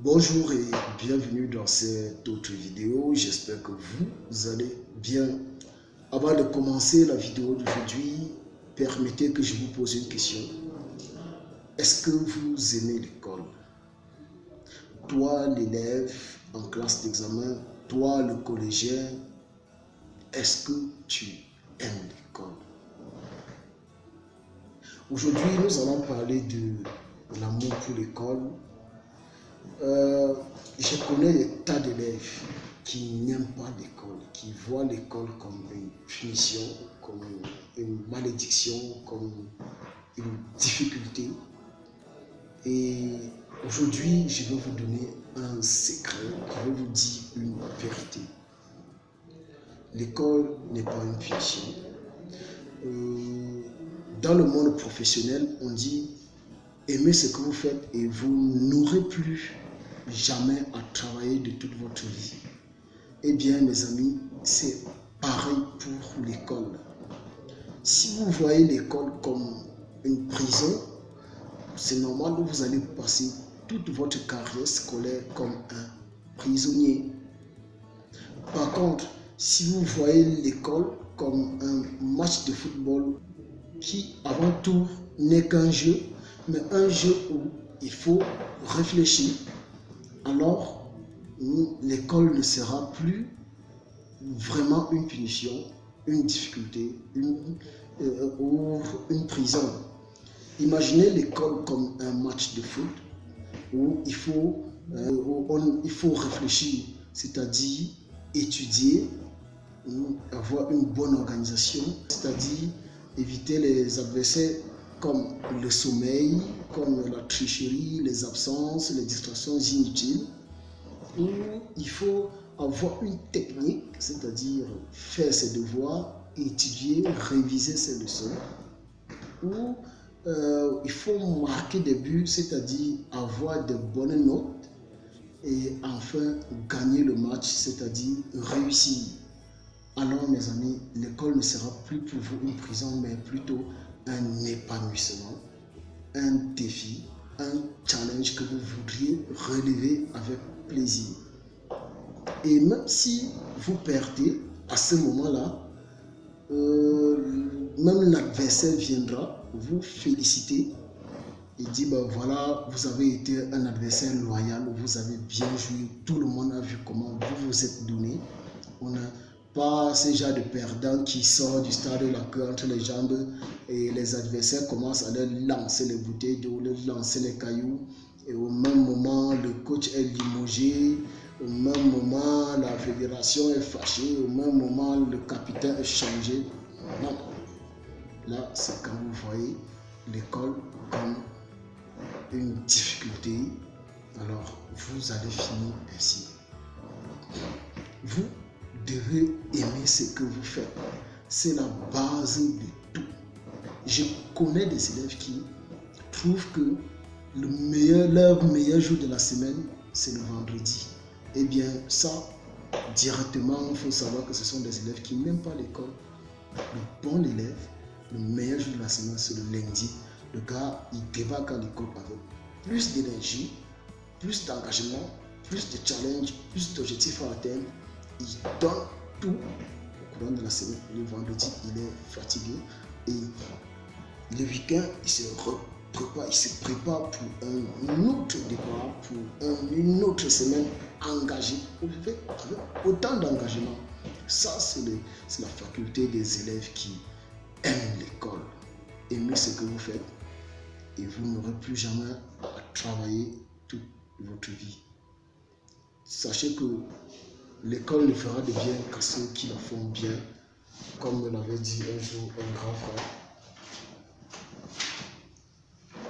Bonjour et bienvenue dans cette autre vidéo. J'espère que vous allez bien. Avant de commencer la vidéo d'aujourd'hui, permettez que je vous pose une question. Est-ce que vous aimez l'école? Toi, l'élève en classe d'examen, toi, le collégien, est-ce que tu aimes l'école? Aujourd'hui, nous allons parler de l'amour pour l'école. Je connais des tas d'élèves qui n'aiment pas l'école, qui voient l'école comme une punition, comme une malédiction, comme une difficulté. Et aujourd'hui, je vais vous donner un secret, je vais vous dire une vérité. L'école n'est pas une punition. Dans le monde professionnel, on dit aimez ce que vous faites et vous n'aurez plus jamais à travailler de toute votre vie. Eh bien, mes amis, c'est pareil pour l'école. Si vous voyez l'école comme une prison, c'est normal que vous allez passer toute votre carrière scolaire comme un prisonnier. Par contre, si vous voyez l'école comme un match de football qui, avant tout, n'est qu'un jeu, mais un jeu où il faut réfléchir, alors l'école ne sera plus vraiment une punition, une difficulté ou une prison. Imaginez l'école comme un match de foot où il faut réfléchir, c'est-à-dire étudier, avoir une bonne organisation, c'est-à-dire éviter les adversaires comme le sommeil, comme la tricherie, les absences, les distractions inutiles. Où il faut avoir une technique, c'est-à-dire faire ses devoirs, étudier, réviser ses leçons. Où il faut marquer des buts, c'est-à-dire avoir de bonnes notes. Et enfin, gagner le match, c'est-à-dire réussir. Alors, mes amis, l'école ne sera plus pour vous une prison, mais plutôt un épanouissement, un défi, un challenge que vous voudriez relever avec plaisir. Et même si vous perdez à ce moment-là, même l'adversaire viendra vous féliciter et dire ben voilà, vous avez été un adversaire loyal, vous avez bien joué, tout le monde a vu comment vous vous êtes donné. On n'a pas ces genre de perdants qui sortent du stade de la queue entre les jambes et les adversaires commencent à leur lancer les bouteilles d'eau, leur lancer les cailloux, et au même moment le coach est limogé, au même moment la fédération est fâchée, au même moment le capitaine est changé. Non, là c'est quand vous voyez l'école comme une difficulté, alors vous allez finir ainsi. Vous devez aimer ce que vous faites. C'est la base de tout. Je connais des élèves qui trouvent que leur meilleur jour de la semaine, c'est le vendredi. Eh bien, ça, directement, il faut savoir que ce sont des élèves qui n'aiment pas l'école. Le bon élève, le meilleur jour de la semaine, c'est le lundi. Le gars, il débarque à l'école avec plus d'énergie, plus d'engagement, plus de challenge, plus d'objectifs à atteindre. Il donne tout au courant de la semaine. Le vendredi, il est fatigué. Et le week-end, il se prépare pour un autre départ, pour une autre semaine engagée, avec autant d'engagement. Ça, c'est la faculté des élèves qui aiment l'école. Aimez ce que vous faites et vous n'aurez plus jamais à travailler toute votre vie. Sachez que l'école ne fera de bien qu'à ceux qui la font bien, comme me l'avait dit un jour un grand frère.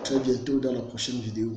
Très bientôt dans la prochaine vidéo.